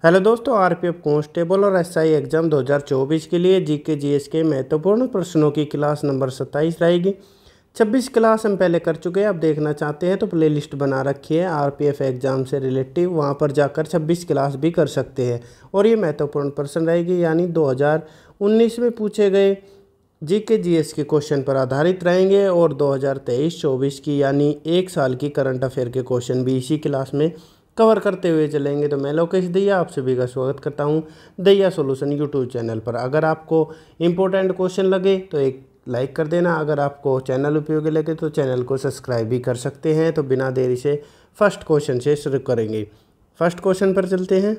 Hello दोस्तों, RPF constable और SI exam 2024 के लिए जीके जीएस के महत्वपूर्ण प्रश्नों की क्लास नंबर 27 रहेगी। 26 क्लास हम पहले कर चुके हैं। अब देखना चाहते हैं तो प्लेलिस्ट बना रखी है आरपीएफ एग्जाम से रिलेटिव, वहां पर जाकर 26 क्लास भी कर सकते हैं। और ये महत्वपूर्ण प्रश्न रहेगी, यानी 2019 में पूछे गए जीके जीएस के क्वेश्चन पर आधारित रहेंगे और 2023-24 की यानी एक साल की करंट अफेयर के क्वेश्चन भी इसी क्लास में कवर करते हुए चलेंगे। तो मैं लोकेश दहिया आप सभी का स्वागत करता हूं दहिया सॉल्यूशन यूट्यूब चैनल पर। अगर आपको इम्पोर्टेंट क्वेश्चन लगे तो एक लाइक कर देना। अगर आपको चैनल उपयोगी लगे तो चैनल को सब्सक्राइब भी कर सकते हैं। तो बिना देरी से फर्स्ट क्वेश्चन से शुरू करेंगे। फर्स्ट क्वेश्चन पर चलते हैं।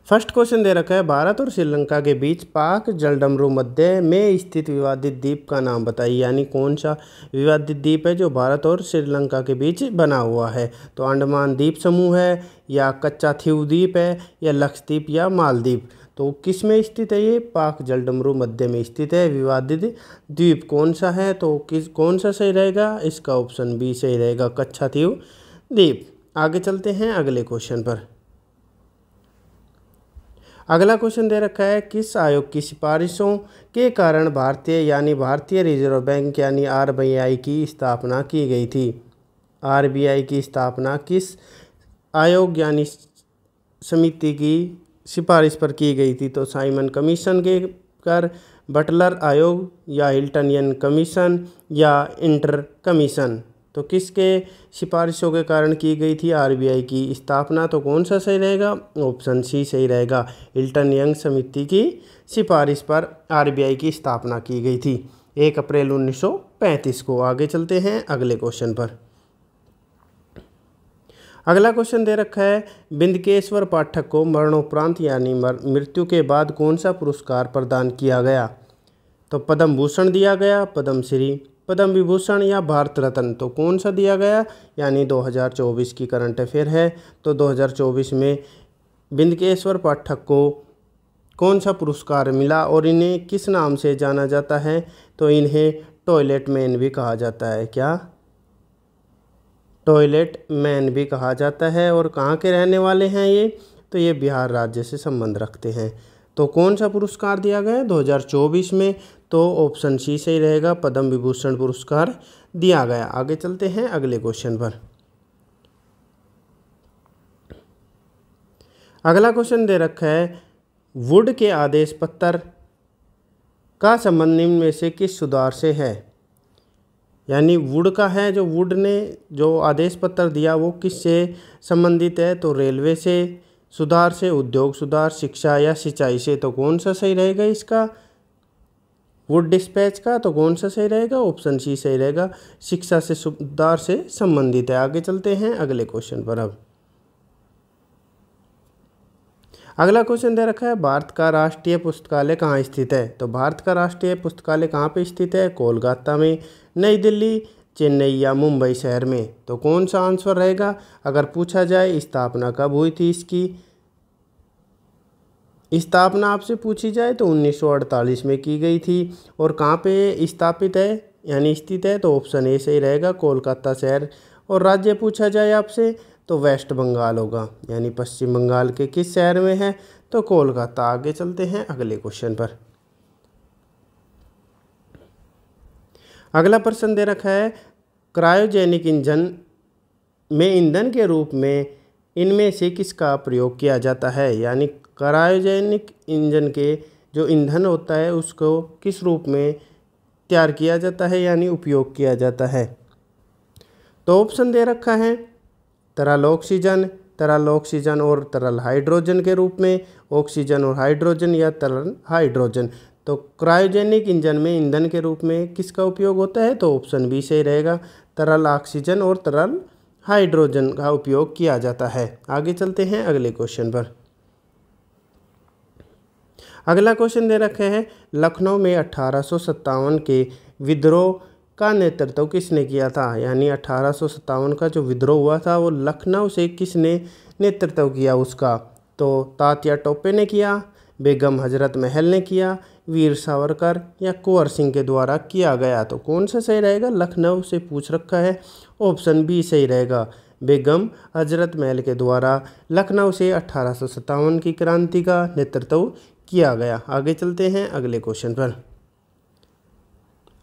फर्स्ट क्वेश्चन दे रखा है, भारत और श्रीलंका के बीच पाक जलडमरू मध्य में स्थित विवादित द्वीप का नाम बताइए। यानी कौन सा विवादित द्वीप है जो भारत और श्रीलंका के बीच बना हुआ है। तो अंडमान द्वीप समूह है, या कच्चाथीव द्वीप है, या लक्षद्वीप, या मालदीव। तो किस में स्थित है ये? पाक जलडमरू मध्य में स्थित है। विवादित द्वीप कौन सा है? तो कौन सा सही रहेगा? इसका ऑप्शन बी सही रहेगा, कच्चाथीव द्वीप। आगे चलते हैं अगले क्वेश्चन पर। अगला क्वेश्चन दे रखा है, किस आयोग की सिफारिशों के कारण भारतीय रिजर्व बैंक यानी आरबीआई की स्थापना की गई थी। आरबीआई की स्थापना किस आयोग यानी समिति की सिफारिश पर की गई थी? तो साइमन कमीशन के कर, बटलर आयोग, या हिल्टनियन कमीशन, या इंटर कमीशन। तो किसके सिफारिशों के कारण की गई थी आरबीआई की स्थापना? तो कौन सा सही रहेगा? ऑप्शन सी सही रहेगा, हिल्टन यंग समिति की सिफारिश पर आरबीआई की स्थापना की गई थी 1 अप्रैल 1935 को। आगे चलते हैं अगले क्वेश्चन पर। अगला क्वेश्चन दे रखा है, बिंदकेश्वर पाठक को मरणोपरांत यानी मृत्यु के बाद कौन सा पुरस्कार प्रदान किया गया? तो पद्म भूषण दिया गया, पद्मश्री, पद्म विभूषण, या भारत रत्न। तो कौन सा दिया गया? यानी 2024 की करंट अफेयर है। तो 2024 में बिंदकेश्वर पाठक को कौन सा पुरस्कार मिला और इन्हें किस नाम से जाना जाता है? तो इन्हें टॉयलेट मैन भी कहा जाता है। क्या? टॉयलेट मैन भी कहा जाता है। और कहाँ के रहने वाले हैं ये? तो ये बिहार राज्य से संबंध रखते हैं। तो कौन सा पुरस्कार दिया गया 2024 में? तो ऑप्शन सी सही रहेगा, पद्म विभूषण पुरस्कार दिया गया। आगे चलते हैं अगले क्वेश्चन पर। अगला क्वेश्चन दे रखा है, वुड के आदेश पत्र का संबंध निम्न में से किस सुधार से है? यानी वुड का है, जो वुड ने जो आदेश पत्र दिया वो किससे संबंधित है? तो रेलवे से सुधार से, उद्योग सुधार, शिक्षा, या सिंचाई से। तो कौन सा सही रहेगा इसका? वुड डिस्पैच का। तो कौन सा सही रहेगा? ऑप्शन सी सही रहेगा, शिक्षा से सुधार से संबंधित है। आगे चलते हैं अगले क्वेश्चन पर। अब अगला क्वेश्चन दे रखा है, भारत का राष्ट्रीय पुस्तकालय कहाँ स्थित है? तो भारत का राष्ट्रीय पुस्तकालय कहाँ पे स्थित है? कोलकाता में, नई दिल्ली, चेन्नई, या मुंबई शहर में। तो कौन सा आंसर रहेगा? अगर पूछा जाए स्थापना कब हुई थी इसकी, स्थापना आपसे पूछी जाए तो 1948 में की गई थी। और कहाँ पे स्थापित है यानी स्थित है? तो ऑप्शन ए सही रहेगा, कोलकाता शहर। और राज्य पूछा जाए आपसे तो वेस्ट बंगाल होगा, यानी पश्चिम बंगाल के किस शहर में है? तो कोलकाता। आगे चलते हैं अगले क्वेश्चन पर। अगला प्रश्न दे रखा है, क्रायोजेनिक इंजन में ईंधन के रूप में इनमें से किसका प्रयोग किया जाता है? यानी क्रायोजेनिक इंजन के जो ईंधन होता है उसको किस रूप में तैयार किया जाता है यानी उपयोग किया जाता है? तो ऑप्शन दे रखा है, तरल ऑक्सीजन और तरल हाइड्रोजन के रूप में, ऑक्सीजन और हाइड्रोजन, या तरल हाइड्रोजन। तो क्रायोजेनिक इंजन में ईंधन के रूप में किसका उपयोग होता है? तो ऑप्शन बी सही रहेगा, तरल ऑक्सीजन और तरल हाइड्रोजन का उपयोग किया जाता है। आगे चलते हैं अगले क्वेश्चन पर। अगला क्वेश्चन दे रखे हैं, लखनऊ में 1857 के विद्रोह का नेतृत्व किसने किया था? यानी 1857 का जो विद्रोह हुआ था वो लखनऊ से किसने नेतृत्व किया उसका? तो तात्या टोपे ने किया, बेगम हजरत महल ने किया, वीर सावरकर, या कुंवर सिंह के द्वारा किया गया। तो कौन सा सही रहेगा? लखनऊ से पूछ रखा है, ऑप्शन बी सही रहेगा, बेगम हजरत महल के द्वारा लखनऊ से 1857 की क्रांति का नेतृत्व किया गया। आगे चलते हैं अगले क्वेश्चन पर।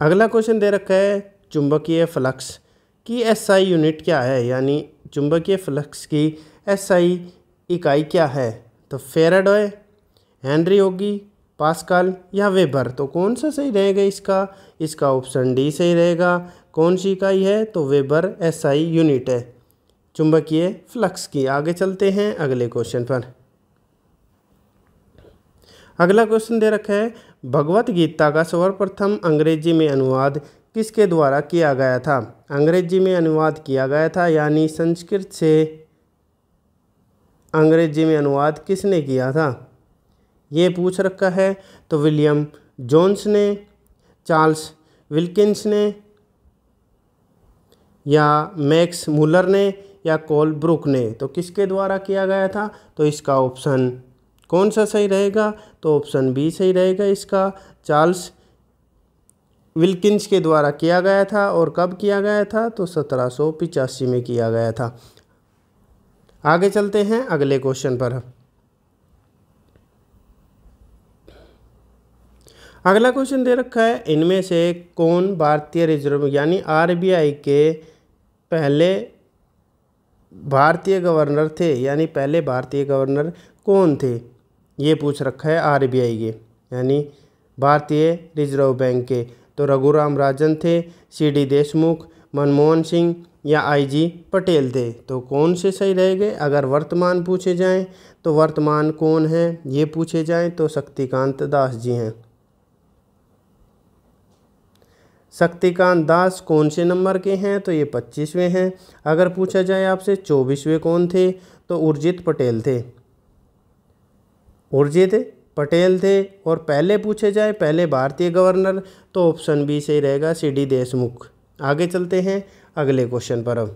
अगला क्वेश्चन दे रखा है चुंबकीय फ्लक्स की एसआई यूनिट क्या है, यानी चुंबकीय फ्लक्स की एसआई इकाई क्या है। तो फेराडे, हेनरी होगी, पास्कल या वेबर। तो कौन सा सही रहेगा इसका ऑप्शन डी सही रहेगा। कौन सी इकाई है, तो वेबर एसआई यूनिट है चुंबकीय फ्लक्स की। आगे चलते हैं अगले क्वेश्चन पर। अगला क्वेश्चन दे रखा है भगवत गीता का सर्वप्रथम अंग्रेजी में अनुवाद किसके द्वारा किया गया था। अंग्रेजी में अनुवाद किया गया था, यानी संस्कृत से अंग्रेजी में अनुवाद किसने किया था, ये पूछ रखा है। तो विलियम जोन्स ने, चार्ल्स विल्किंस ने, या मैक्स मुलर ने, या कोलब्रुक ने। तो किसके द्वारा किया गया था, तो इसका ऑप्शन कौन सा सही रहेगा, तो ऑप्शन बी सही रहेगा इसका। चार्ल्स विल्किंस के द्वारा किया गया था। और कब किया गया था, तो 1785 में किया गया था। आगे चलते हैं अगले क्वेश्चन पर। अगला क्वेश्चन दे रखा है इनमें से कौन भारतीय रिजर्व यानी आरबीआई के पहले भारतीय गवर्नर थे, यानी पहले भारतीय गवर्नर कौन थे, ये पूछ रखा है आरबीआई के यानी भारतीय रिजर्व बैंक के। तो रघुराम राजन थे, सीडी देशमुख, मनमोहन सिंह या आईजी पटेल थे। तो कौन से सही रहेंगे। अगर वर्तमान पूछे जाएं तो वर्तमान कौन है ये पूछे जाएं तो शक्तिकांत दास जी हैं। शक्तिकांत दास कौन से नंबर के हैं, तो ये 25वें हैं। अगर पूछा जाए आपसे 24वें कौन थे, तो उर्जित पटेल थे। उर्जित पटेल थे। और पहले पूछे जाए पहले भारतीय गवर्नर, तो ऑप्शन बी सही रहेगा, सीडी देशमुख। आगे चलते हैं अगले क्वेश्चन पर। अब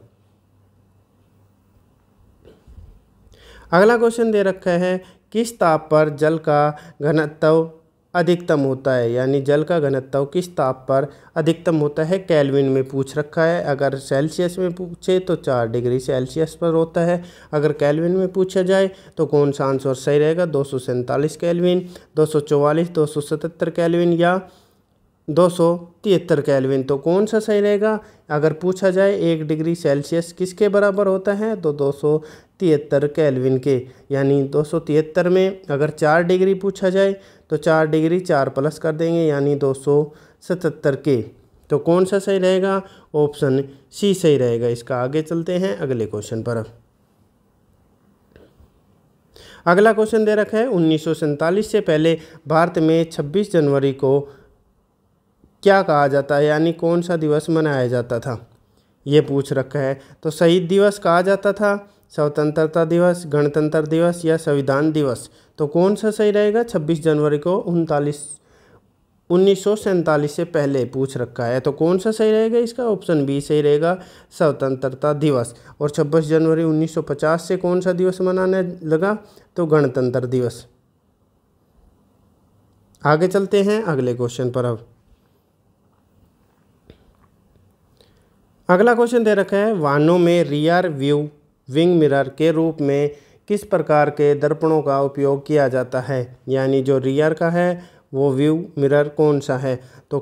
अगला क्वेश्चन दे रखा है किस ताप पर जल का घनत्व अधिकतम होता है, यानी जल का घनत्व किस ताप पर अधिकतम होता है, केल्विन में पूछ रखा है। अगर सेल्सियस में पूछे तो 4 डिग्री सेल्सियस पर होता है। अगर केल्विन में पूछा जाए तो कौन सा आंसर सही रहेगा, 247 केल्विन, 244, 277 केल्विन या 273 केल्विन। तो कौन सा सही रहेगा। अगर पूछा जाए 1 डिग्री सेल्सियस किसके बराबर होता है, तो 273 केल्विन के, यानी 273 में अगर 4 डिग्री पूछा जाए तो 4 डिग्री 4 प्लस कर देंगे, यानी 277 के। तो कौन सा सही रहेगा, ऑप्शन सी सही रहेगा इसका। आगे चलते हैं अगले क्वेश्चन पर। अगला क्वेश्चन दे रखा है 1947 से पहले भारत में 26 जनवरी को क्या कहा जाता है, यानी कौन सा दिवस मनाया जाता था, ये पूछ रखा है। तो शहीद दिवस कहा जाता था, स्वतंत्रता दिवस, गणतंत्र दिवस या संविधान दिवस। तो कौन सा सही रहेगा, 26 जनवरी को 1947 से पहले पूछ रखा है। तो कौन सा सही रहेगा इसका, ऑप्शन बी सही रहेगा, स्वतंत्रता दिवस। और 26 जनवरी 1950 से कौन सा दिवस मनाने लगा, तो गणतंत्र दिवस। आगे चलते हैं अगले क्वेश्चन पर। अब अगला क्वेश्चन दे रखा है वाहनों में रियर व्यू विंग मिरर के रूप में किस प्रकार के दर्पणों का उपयोग किया जाता है, यानी जो रियर का है वो व्यू मिरर कौन सा है। तो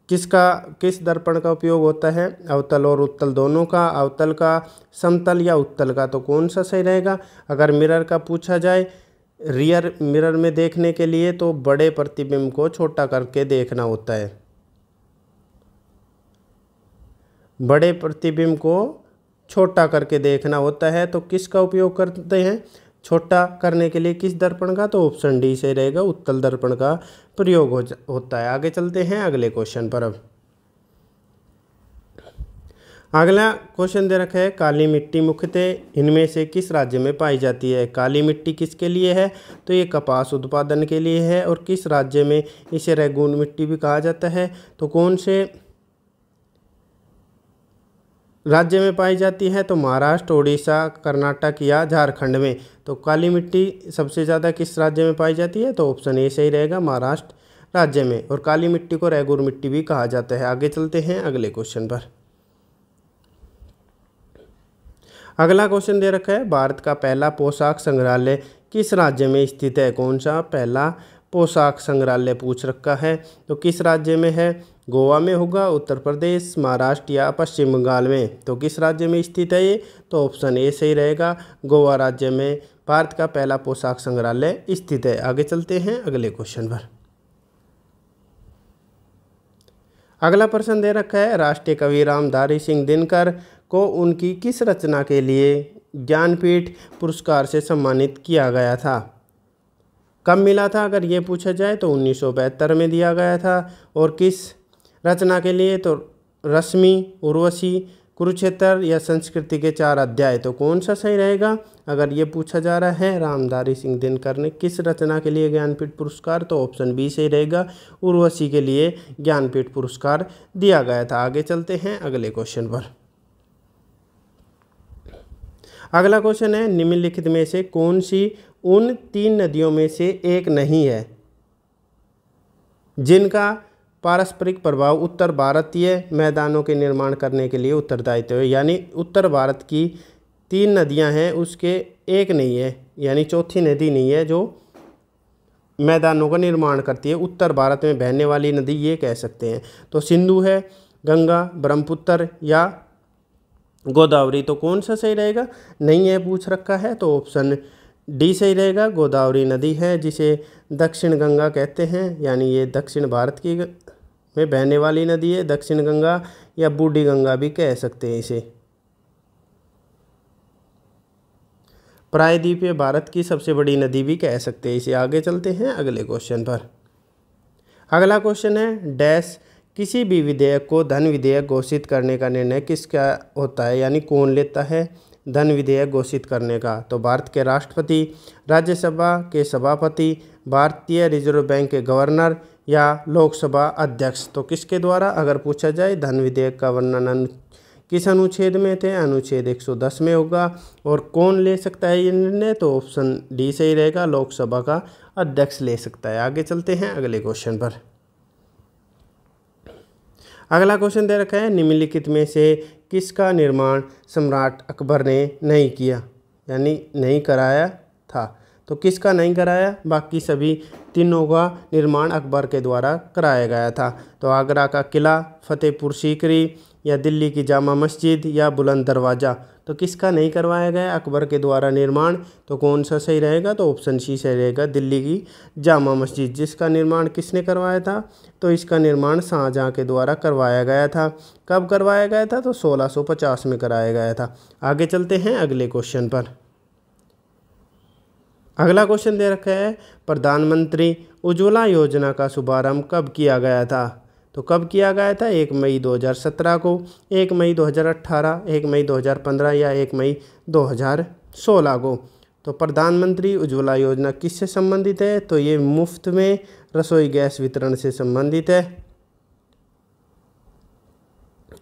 किस दर्पण का उपयोग होता है, अवतल और उत्तल दोनों का, अवतल का, समतल या उत्तल का। तो कौन सा सही रहेगा। अगर मिरर का पूछा जाए रियर मिरर में देखने के लिए तो बड़े प्रतिबिंब को छोटा करके देखना होता है, बड़े प्रतिबिंब को छोटा करके देखना होता है। तो किसका उपयोग करते हैं छोटा करने के लिए, किस दर्पण का, तो ऑप्शन डी से रहेगा, उत्तल दर्पण का प्रयोग होता है। आगे चलते हैं अगले क्वेश्चन पर। अब अगला क्वेश्चन दे रखा है काली मिट्टी मुख्यतः इनमें से किस राज्य में पाई जाती है। काली मिट्टी किसके लिए है, तो ये कपास उत्पादन के लिए है। और किस राज्य में इसे रेगून मिट्टी भी कहा जाता है, तो कौन से राज्य में पाई जाती है, तो महाराष्ट्र, उड़ीसा, कर्नाटक या झारखंड में। तो काली मिट्टी सबसे ज़्यादा किस राज्य में पाई जाती है, तो ऑप्शन ए सही रहेगा, महाराष्ट्र राज्य में। और काली मिट्टी को रेगूर मिट्टी भी कहा जाता है। आगे चलते हैं अगले क्वेश्चन पर। अगला क्वेश्चन दे रखा है, भारत का पहला पोशाक संग्रहालय किस राज्य में स्थित है। कौन सा पहला पोशाक संग्रहालय पूछ रखा है, तो किस राज्य में है। गोवा में होगा, उत्तर प्रदेश, महाराष्ट्र या पश्चिम बंगाल में। तो किस राज्य में स्थित है ये, तो ऑप्शन ए सही रहेगा, गोवा राज्य में भारत का पहला पोशाक संग्रहालय स्थित है। आगे चलते हैं अगले क्वेश्चन पर। अगला प्रश्न दे रखा है, राष्ट्रीय कवि रामधारी सिंह दिनकर को उनकी किस रचना के लिए ज्ञानपीठ पुरस्कार से सम्मानित किया गया था। कब मिला था, अगर ये पूछा जाए तो 1972 में दिया गया था। और किस रचना के लिए, तो रश्मि, उर्वशी, कुरुक्षेत्र या संस्कृति के 4 अध्याय। तो कौन सा सही रहेगा, अगर ये पूछा जा रहा है रामधारी सिंह दिनकर ने किस रचना के लिए ज्ञानपीठ पुरस्कार, तो ऑप्शन बी सही रहेगा, उर्वशी के लिए ज्ञानपीठ पुरस्कार दिया गया था। आगे चलते हैं अगले क्वेश्चन पर। अगला क्वेश्चन है, निम्नलिखित में से कौन सी उन 3 नदियों में से एक नहीं है जिनका पारस्परिक प्रभाव उत्तर भारतीय मैदानों के निर्माण करने के लिए उत्तरदायित्व है। यानी उत्तर भारत की 3 नदियां हैं, उसके एक नहीं है, यानी चौथी नदी नहीं है जो मैदानों का निर्माण करती है। उत्तर भारत में बहने वाली नदी ये कह सकते हैं। तो सिंधु है, गंगा, ब्रह्मपुत्र या गोदावरी। तो कौन सा सही रहेगा, नहीं है पूछ रखा है, तो ऑप्शन डी सही रहेगा, गोदावरी नदी है जिसे दक्षिण गंगा कहते हैं। यानी ये दक्षिण भारत की में बहने वाली नदी है, दक्षिण गंगा या बूढ़ी गंगा भी कह सकते हैं इसे। प्रायद्वीपीय भारत की सबसे बड़ी नदी भी कह सकते हैं इसे। आगे चलते हैं अगले क्वेश्चन पर। अगला क्वेश्चन है, डैश किसी भी विधेयक को धन विधेयक घोषित करने का निर्णय किसका होता है, यानी कौन लेता है धन विधेयक घोषित करने का। तो भारत के राष्ट्रपति, राज्यसभा के सभापति, भारतीय रिजर्व बैंक के गवर्नर या लोकसभा अध्यक्ष। तो किसके द्वारा, अगर पूछा जाए धन विधेयक का वर्णन किस अनुच्छेद में थे, अनुच्छेद 110 में होगा। और कौन ले सकता है ये निर्णय, तो ऑप्शन डी सही रहेगा, लोकसभा का अध्यक्ष ले सकता है। आगे चलते हैं अगले क्वेश्चन पर। अगला क्वेश्चन दे रखा है, निम्नलिखित में से किसका निर्माण सम्राट अकबर ने नहीं किया, यानी नहीं कराया था। तो किसका नहीं कराया, बाकी सभी तीनों का निर्माण अकबर के द्वारा कराया गया था। तो आगरा का किला, फतेहपुर सीकरी या दिल्ली की जामा मस्जिद या बुलंद दरवाज़ा। तो किसका नहीं करवाया गया अकबर के द्वारा निर्माण, तो कौन सा सही रहेगा, तो ऑप्शन सी सही रहेगा, दिल्ली की जामा मस्जिद। जिसका निर्माण किसने करवाया था, तो इसका निर्माण शाहजहाँ के द्वारा करवाया गया था। कब करवाया गया था, तो 1650 में कराया गया था। आगे चलते हैं अगले क्वेश्चन पर। अगला क्वेश्चन दे रखा है, प्रधानमंत्री उज्ज्वला योजना का शुभारंभ कब किया गया था। तो कब किया गया था, 1 मई 2017 को, 1 मई 2018, 1 मई 2015 या 1 मई 2016 को। तो प्रधानमंत्री उज्ज्वला योजना किससे संबंधित है, तो ये मुफ्त में रसोई गैस वितरण से संबंधित है,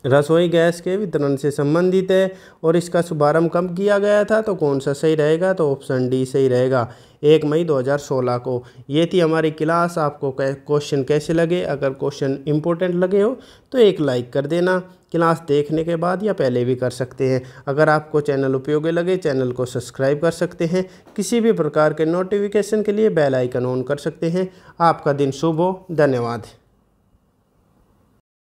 रसोई गैस के वितरण से संबंधित है। और इसका शुभारंभ कब किया गया था, तो कौन सा सही रहेगा, तो ऑप्शन डी सही रहेगा, 1 मई 2016 को। ये थी हमारी क्लास। आपको क्वेश्चन कैसे लगे, अगर क्वेश्चन इंपॉर्टेंट लगे हो तो एक लाइक कर देना, क्लास देखने के बाद या पहले भी कर सकते हैं। अगर आपको चैनल उपयोगी लगे, चैनल को सब्सक्राइब कर सकते हैं। किसी भी प्रकार के नोटिफिकेशन के लिए बेल आइकन ऑन कर सकते हैं। आपका दिन शुभ हो, धन्यवाद।